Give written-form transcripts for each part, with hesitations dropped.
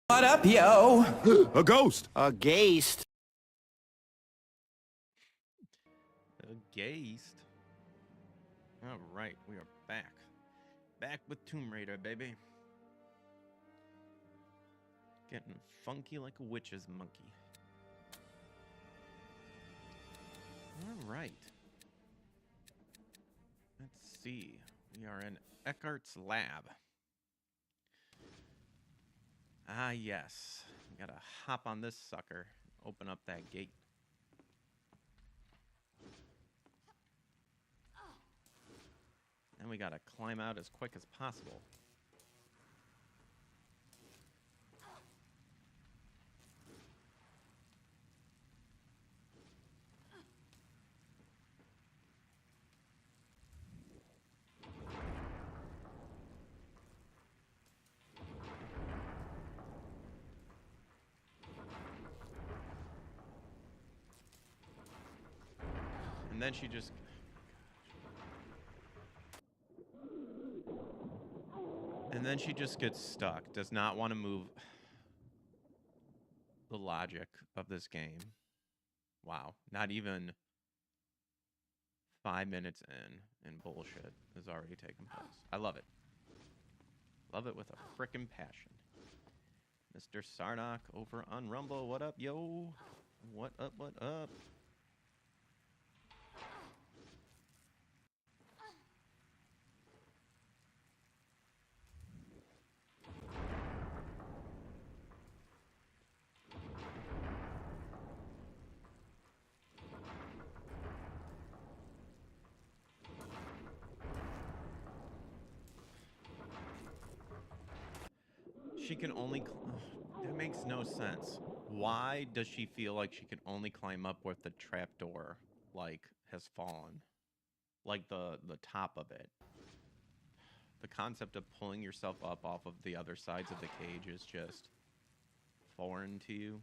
What up, yo? A ghost. A ghost. A ghost. All right, we are back. Back with Tomb Raider, baby. Getting funky like a witch's monkey. All right. Let's see. We are in Eckhart's lab. Ah, yes. We gotta hop on this sucker. Open up that gate. And we gotta climb out as quick as possible. And then she just... And then she just gets stuck. Does not want to move. The logic of this game. Wow. Not even 5 minutes in, and bullshit has already taken place. I love it. Love it with a frickin' passion. Mr. Sarnock over on Rumble. What up, yo? What up, what up? She can only... that makes no sense. Why does she feel like she can only climb up with the trapdoor, like, has fallen? Like, the top of it. The concept of pulling yourself up off of the other sides of the cage is just foreign to you.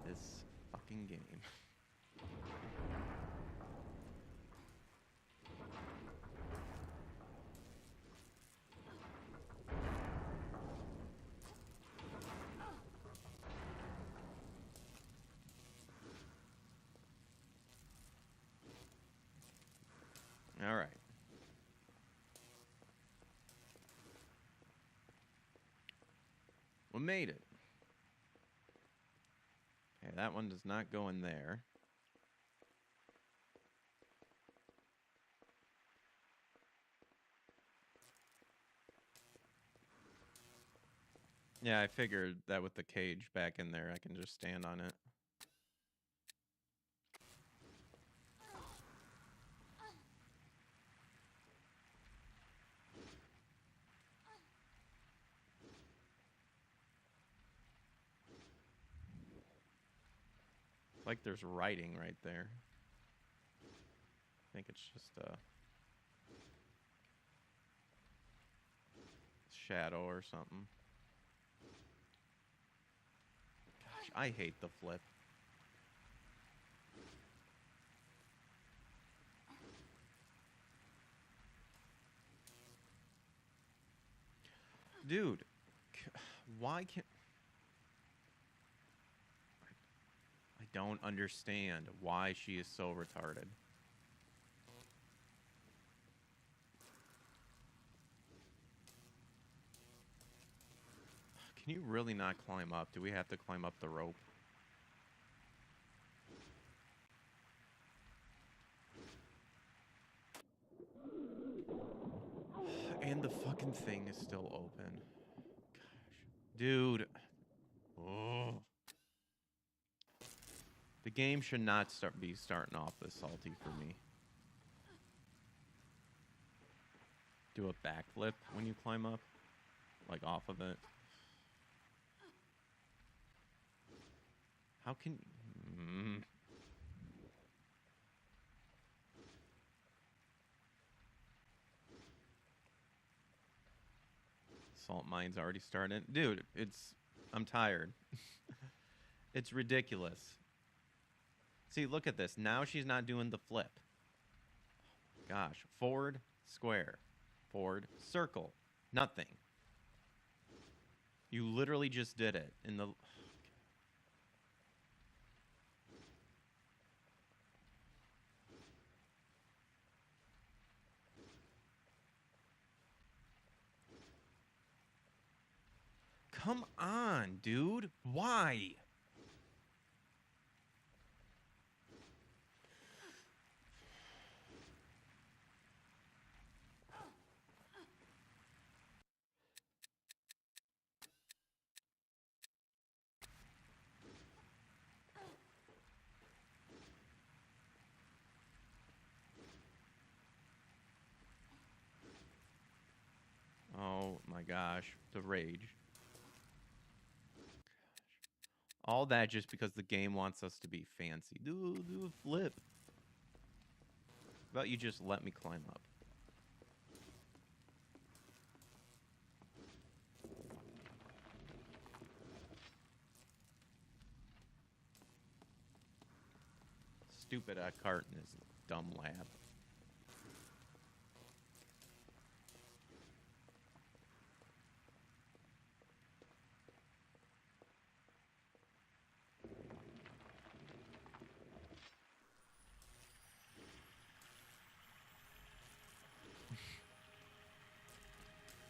This fucking game. All right. We made it. Okay, that one does not go in there. Yeah, I figured that with the cage back in there, I can just stand on it. Like there's writing right there. I think it's just a shadow or something. Gosh, I hate the flip. Dude, why can't... I don't understand why she is so retarded. Can you really not climb up? Do we have to climb up the rope? And the fucking thing is still open. Gosh. Dude. Oh. The game should not be starting off this salty for me. Do a backflip when you climb up. Like off of it. How can... Salt mine's already started. Dude, it's... I'm tired. It's ridiculous. See, look at this. Now she's not doing the flip. Gosh. Forward, square. Forward, circle. Nothing. You literally just did it in the. Come on, dude. Why? Oh my gosh, the rage. All that just because the game wants us to be fancy. Do a flip. How about you just let me climb up? Stupid cart in his dumb lab.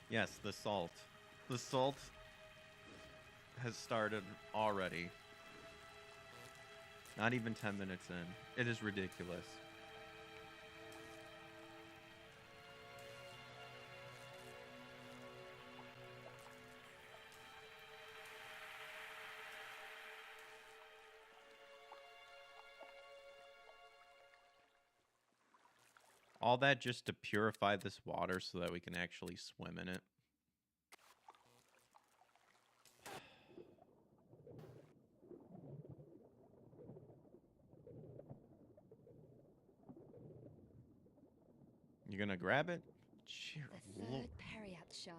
Yes, the salt. The salt has started already. Not even 10 minutes in. It is ridiculous. All that just to purify this water so that we can actually swim in it. You gonna grab it? Cheer, The third Periapt shard.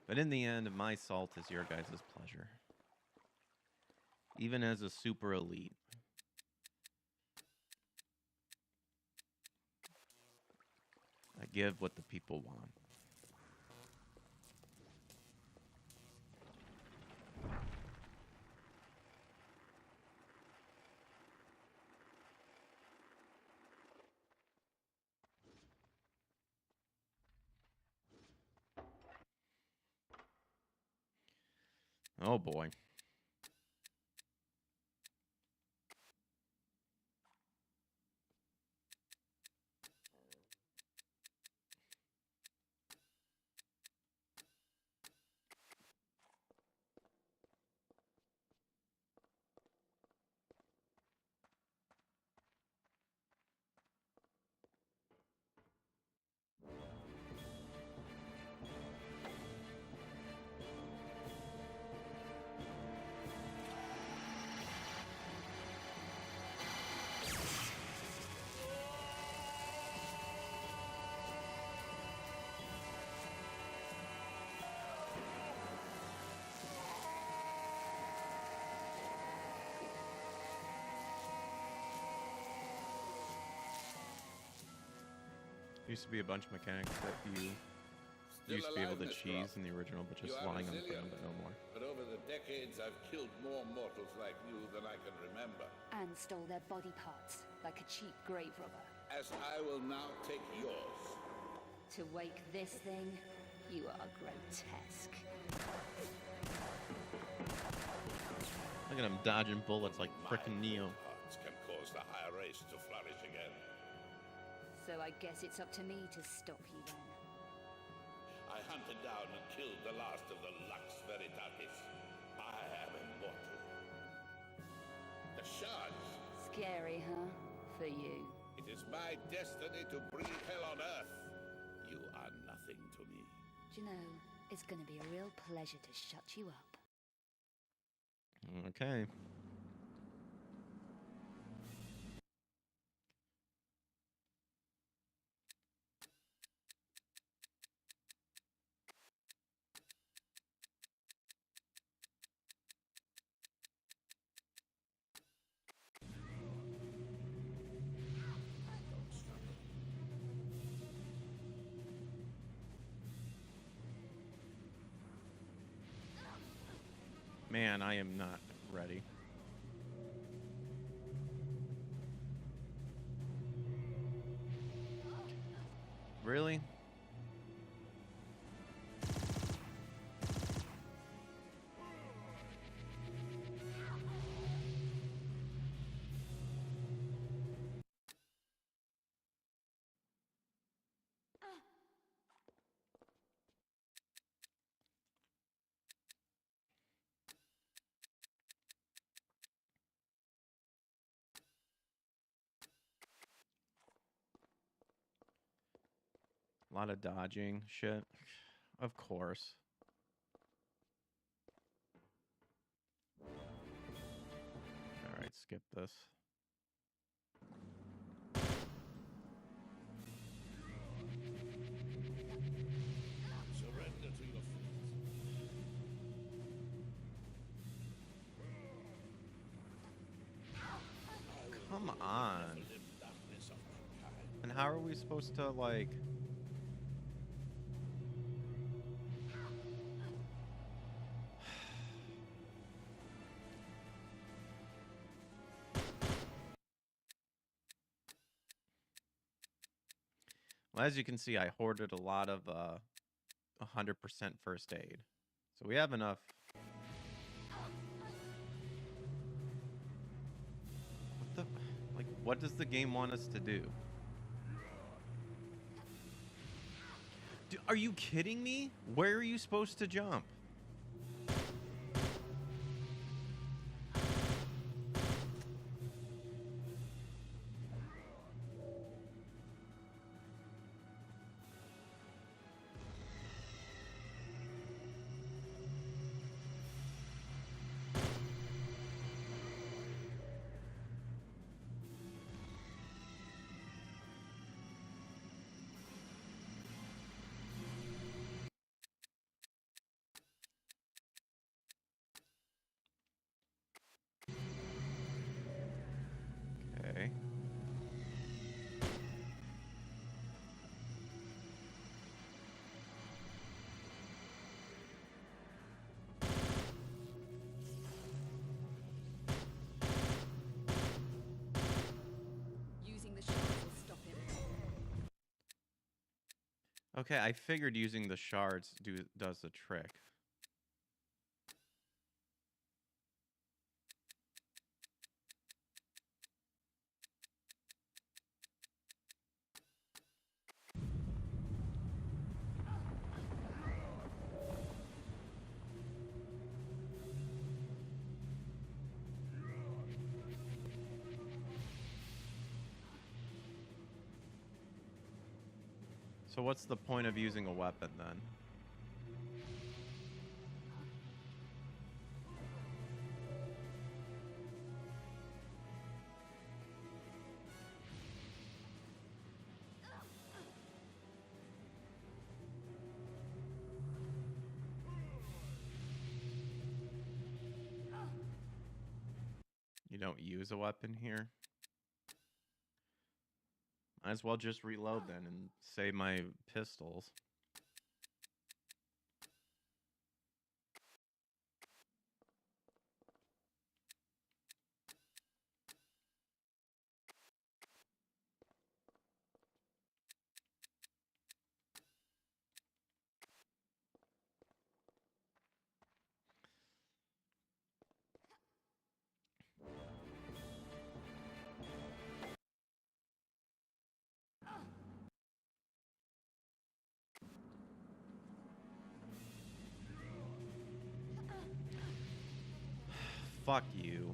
But in the end, my salt is your guys' pleasure. Even as a super elite. I give what the people want. Oh boy. Used to be a bunch of mechanics that you used to be able to cheese in the original, but just lying on the ground, but no more. But over the decades, I've killed more mortals like you than I can remember. And stole their body parts, like a cheap grave robber. As I will now take yours. To wake this thing, you are grotesque. Look at him dodging bullets like frickin' Neo. Parts can cause the higher race to flourish again. So I guess it's up to me to stop you then. I hunted down and killed the last of the Lux Veritatis. I am immortal. The shards. Scary, huh? For you. It is my destiny to breed hell on Earth. You are nothing to me. Do you know, it's gonna be a real pleasure to shut you up. Okay. Man, I am not ready. Really? A lot of dodging shit. Of course. Alright, skip this. Surrender to your fate. Come on. Live darkness of mankind. And how are we supposed to, like... Well, as you can see, I hoarded a lot of 100% first aid. So we have enough. What the... Like, what does the game want us to do? Are you kidding me? Where are you supposed to jump? Okay. Using the shards will stop him. Okay, I figured using the shards does the trick. So what's the point of using a weapon then? You don't use a weapon here? Might as well just reload then and save my pistols. Fuck you.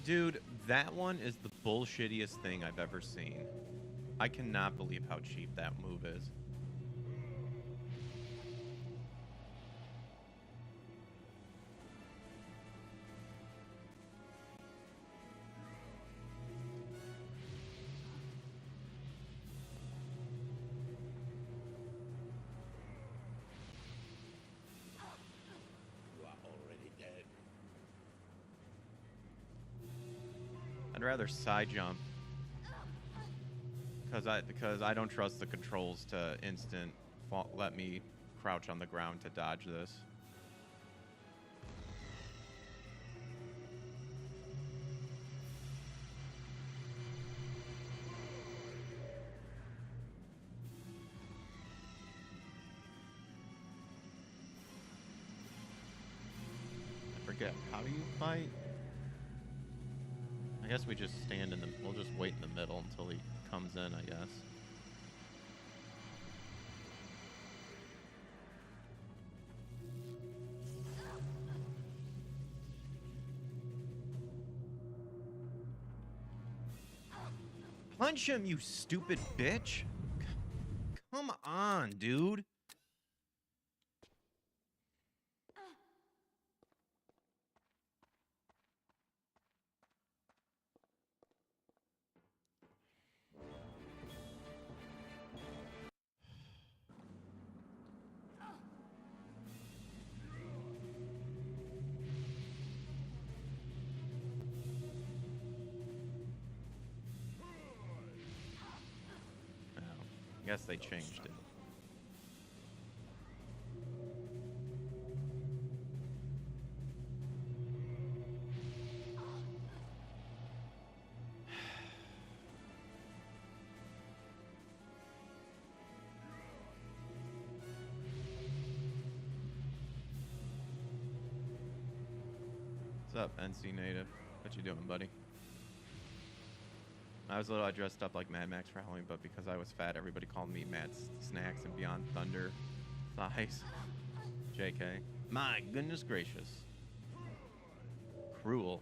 Dude, that one is the bullshittiest thing I've ever seen. I cannot believe how cheap that move is. You are already dead. I'd rather side jump. Because I don't trust the controls to instant let me crouch on the ground to dodge this. I forget, how do you fight? I guess we just stand in the... We'll just wait in the middle until he comes in, I guess. Punch him, you stupid bitch! Come on, dude! I guess they changed it. What's up, NC Native? What you doing, buddy? I was little, I dressed up like Mad Max for Halloween, but because I was fat, everybody called me Mad Snacks and Beyond Thunder Thighs. JK. My goodness gracious. Cruel.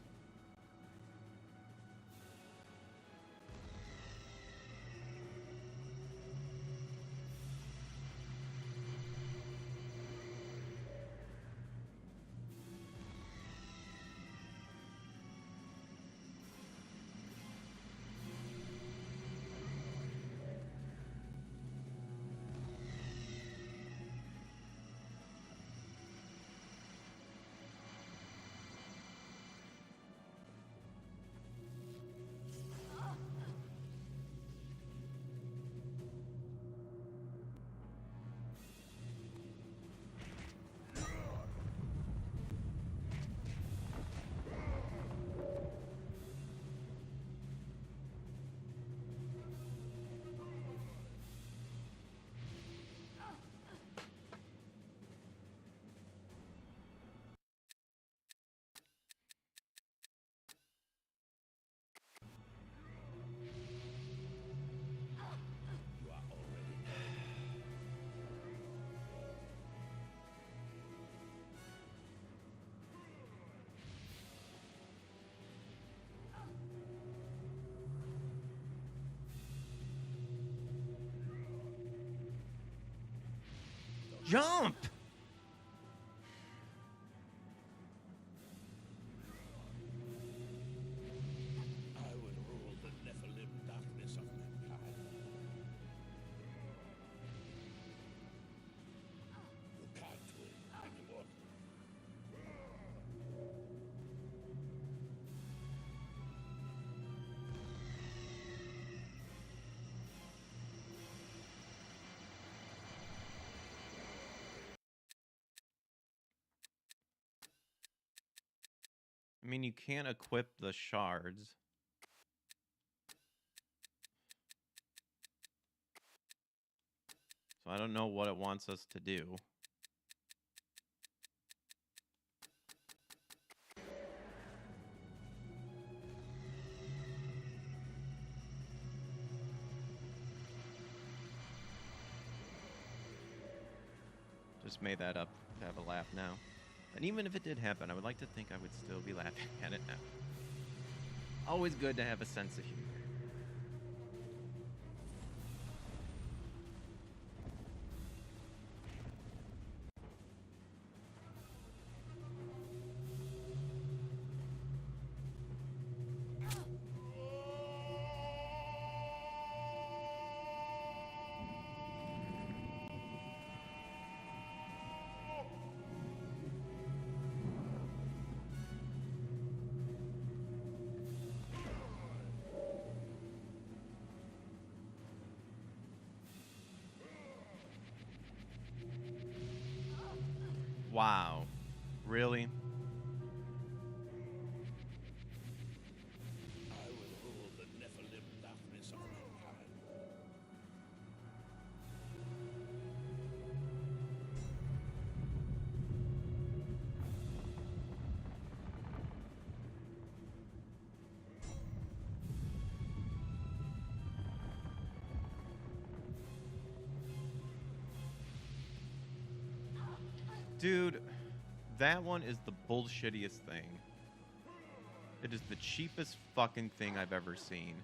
Jump! I will rule the Nephilim darkness of mankind. You can't win anymore. I mean, you can't equip the shards. So I don't know what it wants us to do. Just made that up to have a laugh now. And even if it did happen, I would like to think I would still be laughing at it now. Always good to have a sense of humor. Wow. Really? I will rule the Nephilim darkness of mankind. Dude, that one is the bullshittiest thing. It is the cheapest fucking thing I've ever seen.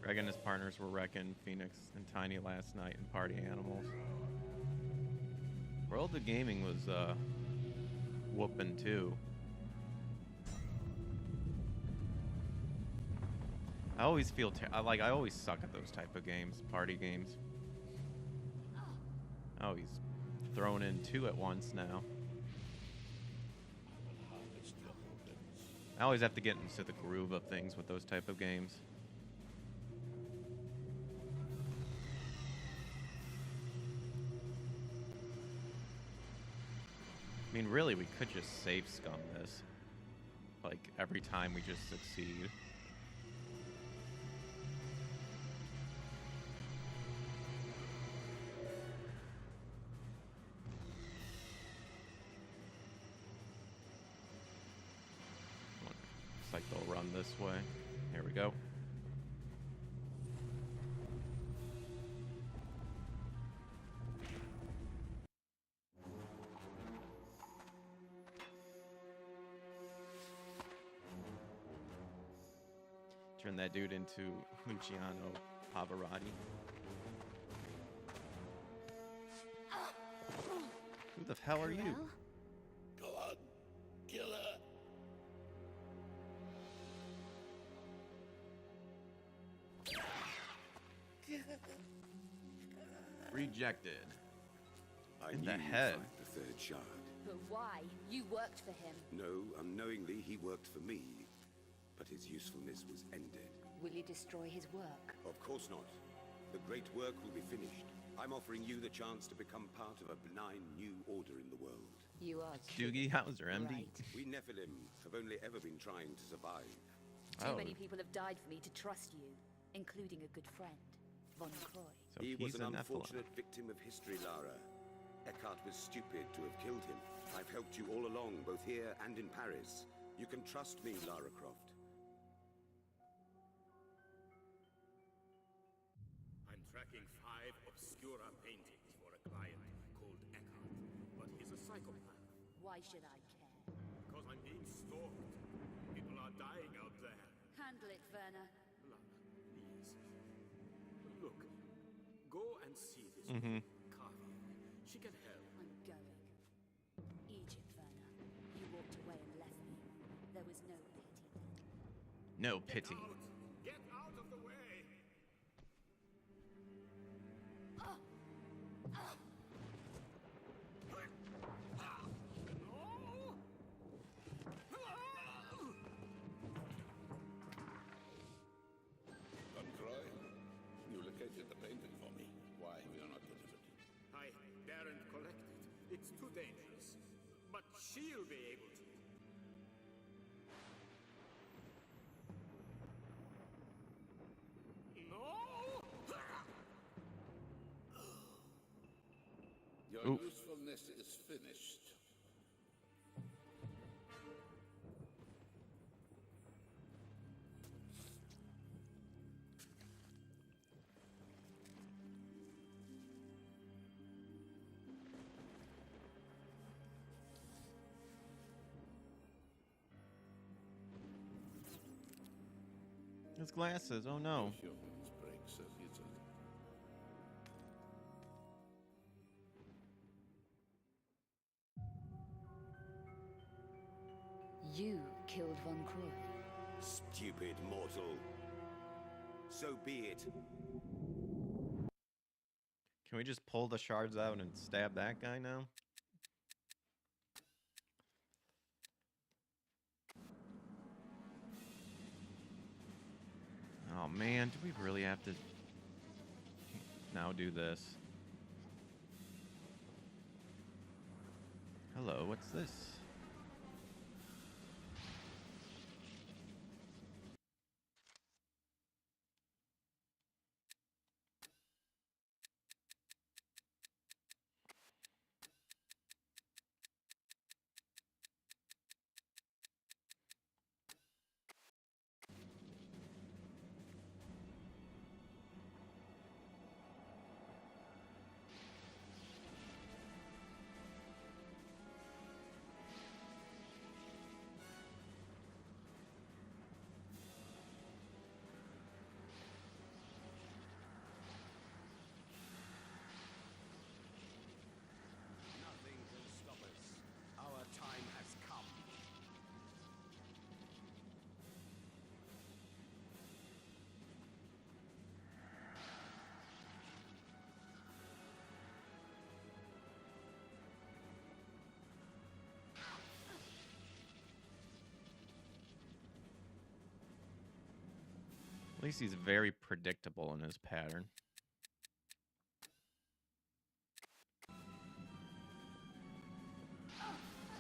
Greg and his partners were wrecking Phoenix and Tiny last night in Party Animals. World of Gaming was whooping too. I always feel like I always suck at those type of games, party games. Oh, he's thrown in 2 at once now. I always have to get into the groove of things with those type of games. I mean, really, we could just save scum this. Like, every time we just succeed. Looks like they'll run this way. Here we go. Turn that dude into Luciano Pavarotti. Who the hell are you? Go on, kill her. Rejected. I In knew the you'd head. find the 3rd shard. But why? You worked for him. No, unknowingly he worked for me, but his usefulness was ended. Will you destroy his work? Of course not. The great work will be finished. I'm offering you the chance to become part of a benign new order in the world. You are Doogie Howser, MD. right. We Nephilim have only ever been trying to survive. Too Oh. many people have died for me to trust you, including a good friend, Von Croy. So He was he's an a Nephilim. unfortunate victim of history, Lara. Eckhart was stupid to have killed him. I've helped you all along, both here and in Paris. You can trust me, Lara Croft. I'm tracking 5 obscura paintings for a client called Eckhart, but he's a psychopath. Why should I care? Because I'm being stalked. People are dying out there. Handle it, Werner. Lara, please. Look, go and see this Mhm. Carvey. She can help. I'm going. Egypt, Werner. You walked away and left me. There was no pity then. No pity. Get out of the way! No! get the painting for me. Why have you not delivered? I daren't collect it. It's too dangerous. But she'll be able to. No! Your Oof. usefulness is finished. His glasses. Oh no. Humans break so easily. You killed Von Croy. Stupid mortal. So be it. Can we just pull the shards out and stab that guy now? Oh man, do we really have to now do this? Hello, what's this? Nothing can stop us. Our time has come. At least he's very predictable in his pattern.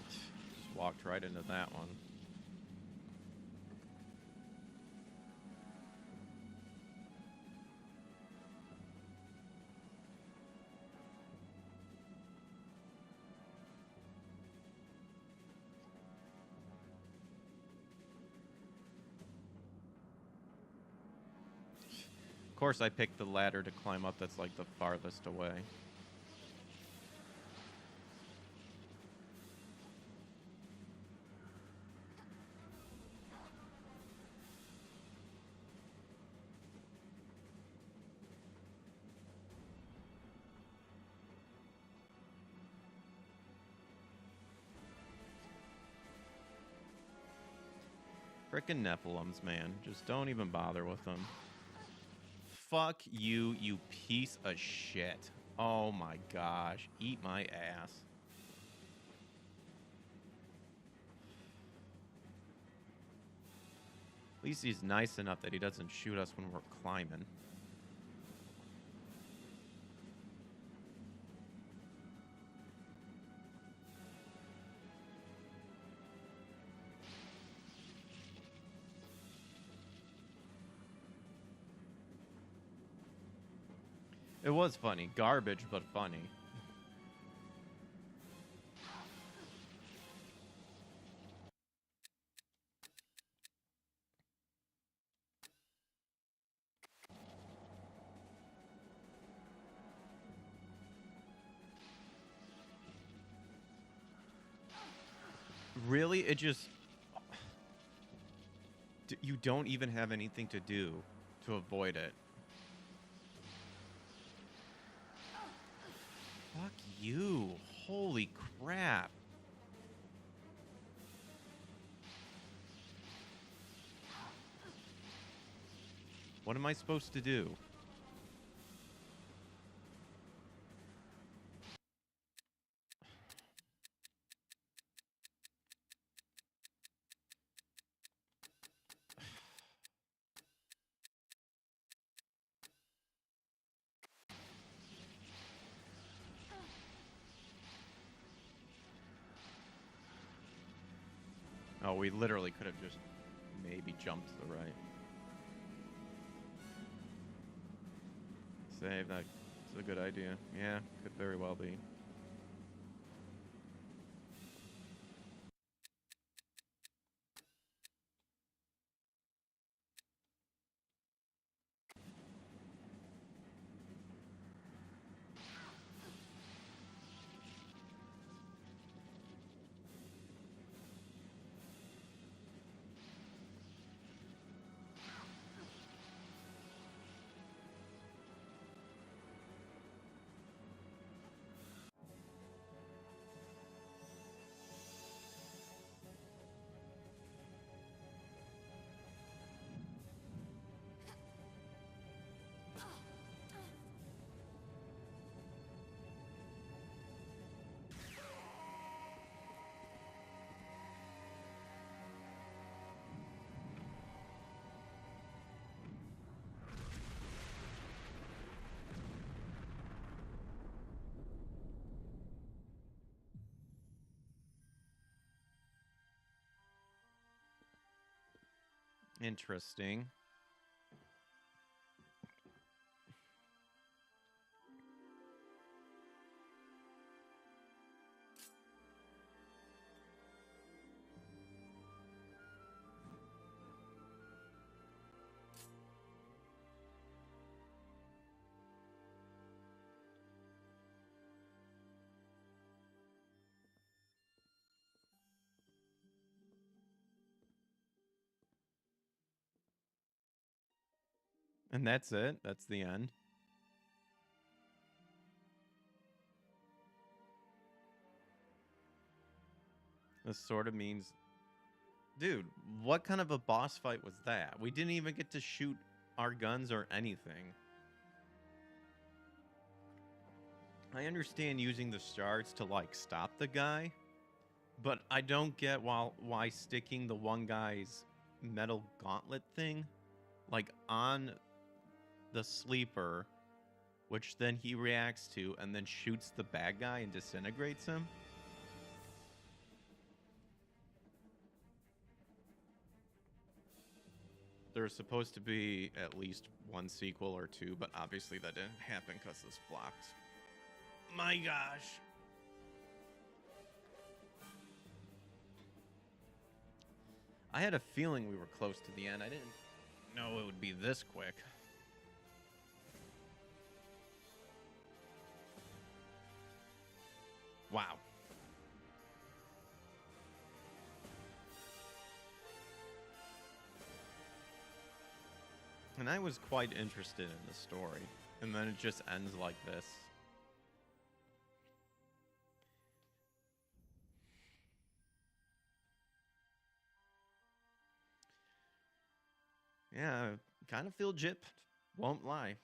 Just walked right into that one. Of course, I picked the ladder to climb up that's like the farthest away. Frickin' Nephilims, man. Just don't even bother with them. Fuck you, you piece of shit. Oh my gosh. Eat my ass. At least he's nice enough that he doesn't shoot us when we're climbing. It was funny. Garbage, but funny. Really? It just... You don't even have anything to do to avoid it. Fuck you. Holy crap. What am I supposed to do? Oh, we literally could have just maybe jumped to the right. Save, that's a good idea. Yeah, could very well be. Interesting. And that's it. That's the end. This sort of means... Dude, what kind of a boss fight was that? We didn't even get to shoot our guns or anything. I understand using the shards to, like, stop the guy, but I don't get why sticking the one guy's metal gauntlet thing, like, on the sleeper, which then he reacts to and then shoots the bad guy and disintegrates him. There's supposed to be at least one sequel or two, but obviously that didn't happen because this blocked. My gosh. I had a feeling we were close to the end. I didn't know it would be this quick. Wow. And I was quite interested in the story. And then it just ends like this. Yeah, kind of feel gypped. Won't lie.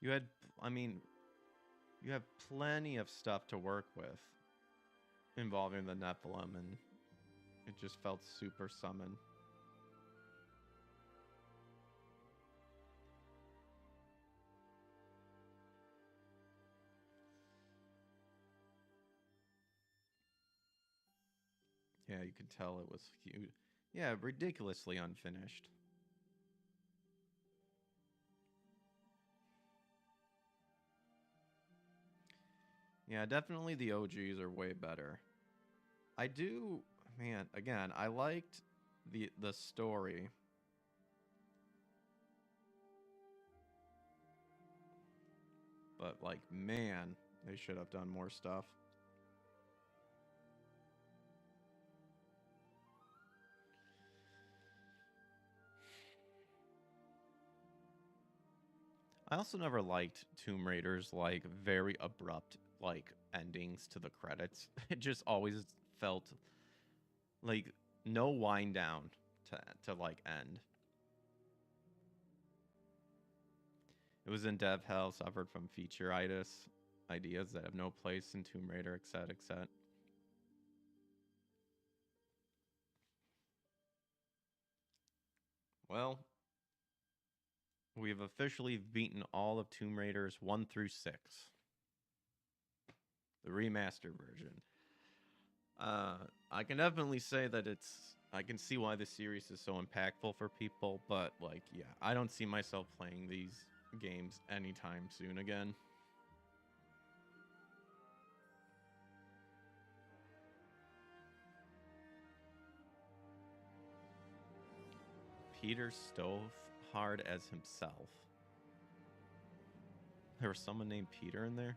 You had, I mean, you have plenty of stuff to work with involving the Nephilim, and it just felt super summoned. Yeah, you could tell it was huge. Yeah, ridiculously unfinished. Yeah, definitely the OGs are way better. I do, man, again, I liked the story. But like, man, they should have done more stuff. I also never liked Tomb Raider's like very abrupt like endings to the credits. It just always felt like no wind down to like end. It was in dev hell, suffered from featureitis, ideas that have no place in Tomb Raider, etc., etc. Well, we've officially beaten all of Tomb Raiders 1 through 6. The remastered version. Uh, I can definitely say that I can see why the series is so impactful for people, but like, yeah, I don't see myself playing these games anytime soon again. Peter Stove hard as himself. There was someone named Peter in there.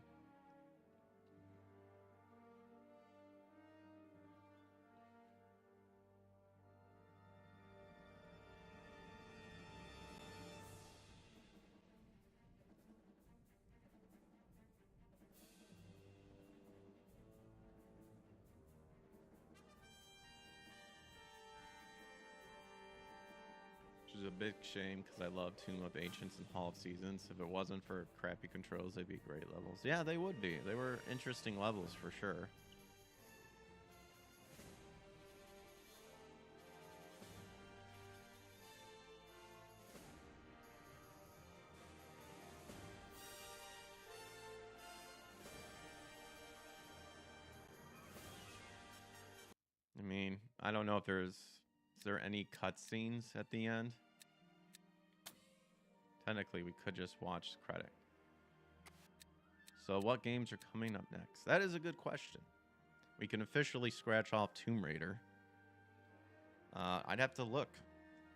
Which is a big shame because I love Tomb of Ancients and Hall of Seasons. If it wasn't for crappy controls, they'd be great levels. Yeah, they would be. They were interesting levels for sure. I mean, I don't know if is there any cutscenes at the end? Technically, we could just watch the credit. So what games are coming up next? That is a good question. We can officially scratch off Tomb Raider. I'd have to look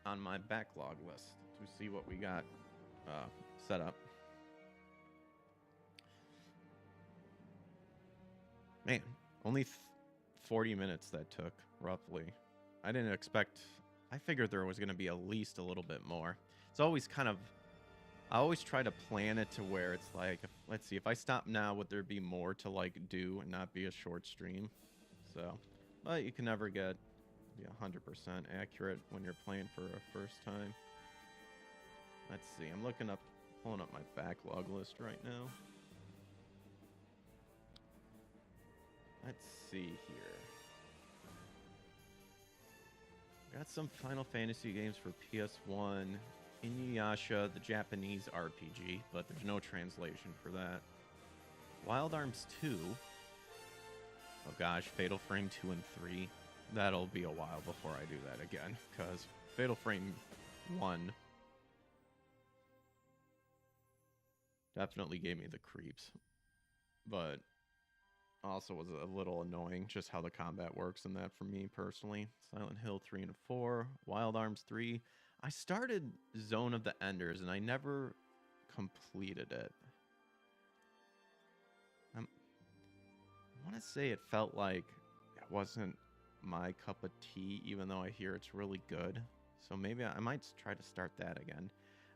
on my backlog list to see what we got set up. Man, only 40 minutes that took, roughly. I didn't expect... I figured there was going to be at least a little bit more. It's always kind of... I always try to plan it to where it's like, let's see, if I stop now, would there be more to like do and not be a short stream? So, but you can never get 100% accurate when you're playing for a first time. Let's see, I'm pulling up my backlog list right now. Let's see here. Got some Final Fantasy games for PS1. Inuyasha, the Japanese RPG, but there's no translation for that. Wild Arms 2. Oh gosh, Fatal Frame 2 and 3. That'll be a while before I do that again, because Fatal Frame 1 definitely gave me the creeps. But also was a little annoying just how the combat works in that for me personally. Silent Hill 3 and 4. Wild Arms 3. I started Zone of the Enders, and I never completed it. I want to say it felt like it wasn't my cup of tea, even though I hear it's really good. So maybe I might try to start that again.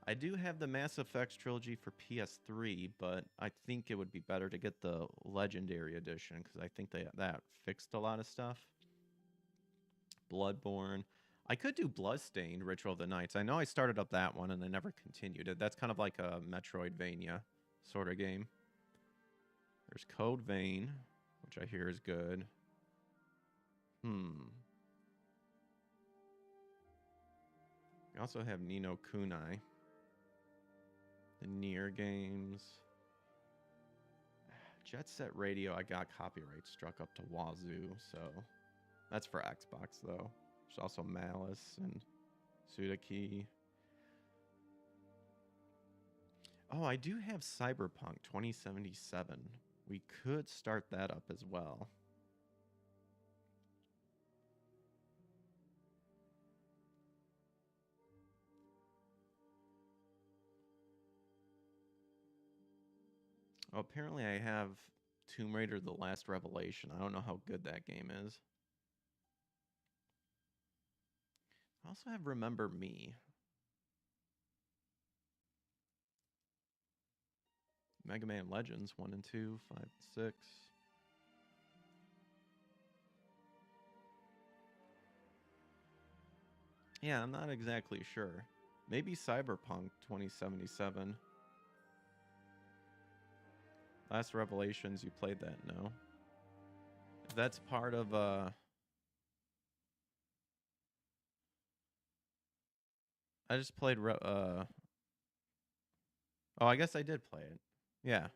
I do have the Mass Effect trilogy for PS3, but I think it would be better to get the Legendary Edition, because I think that fixed a lot of stuff. Bloodborne. I could do Bloodstained, Ritual of the Nights. I know I started up that one and I never continued it. That's kind of like a Metroidvania sort of game. There's Code Vein, which I hear is good. We also have Ni no Kunai. The Nier games. Jet Set Radio, I got copyright struck up to wazoo, so that's for Xbox though. There's also Malice and Sudaki. Oh, I do have Cyberpunk 2077. We could start that up as well. Oh, apparently I have Tomb Raider: The Last Revelation. I don't know how good that game is. I also have Remember Me. Mega Man Legends 1 and 2, 5 and 6. Yeah, I'm not exactly sure. Maybe Cyberpunk 2077. Last Revelations, you played that, no? If that's part of I just played oh, I guess I did play it. Yeah.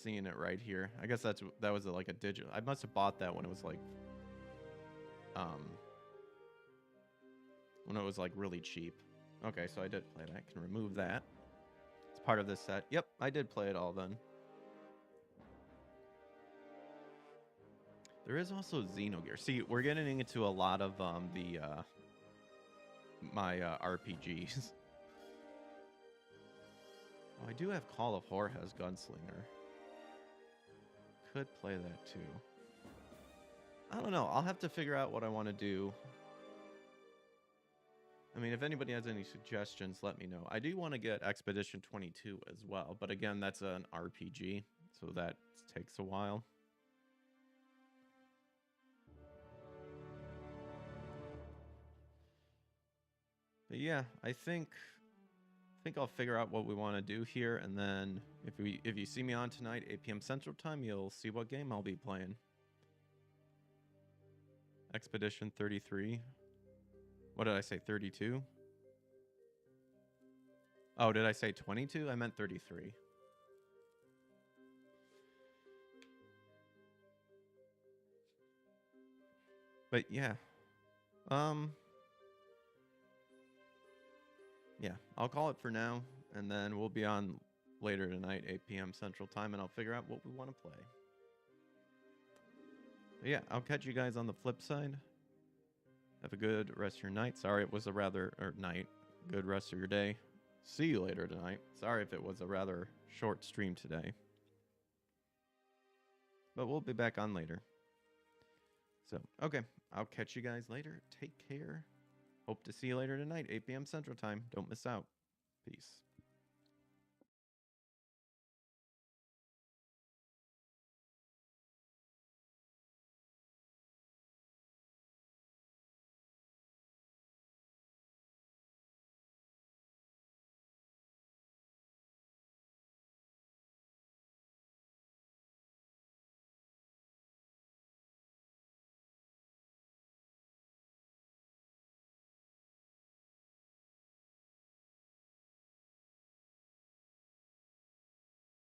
seeing it right here. I guess that was like a digital. I must have bought that when it was like really cheap. Okay, so I did play that. I can remove that. It's part of this set. Yep, I did play it all then. There is also Xenogear. See, we're getting into a lot of my RPGs. Oh, I do have Call of Horus Gunslinger. Could play that too. I don't know. I'll have to figure out what I want to do. I mean, if anybody has any suggestions, let me know. I do want to get Expedition 22 as well, but again, that's an RPG, so that takes a while. But yeah, I think I'll figure out what we want to do here, and then if you see me on tonight, 8 p.m. Central Time, you'll see what game I'll be playing. Expedition 33. What did I say, 32? Oh, did I say 22? I meant 33. But yeah. Yeah, I'll call it for now, and then we'll be on later tonight, 8 p.m. Central Time, and I'll figure out what we want to play. But yeah, I'll catch you guys on the flip side. Have a good rest of your night. Sorry it was a night. Good rest of your day. See you later tonight. Sorry if it was a rather short stream today. But we'll be back on later. So, okay. I'll catch you guys later. Take care. Hope to see you later tonight, 8 p.m. Central Time. Don't miss out. Peace.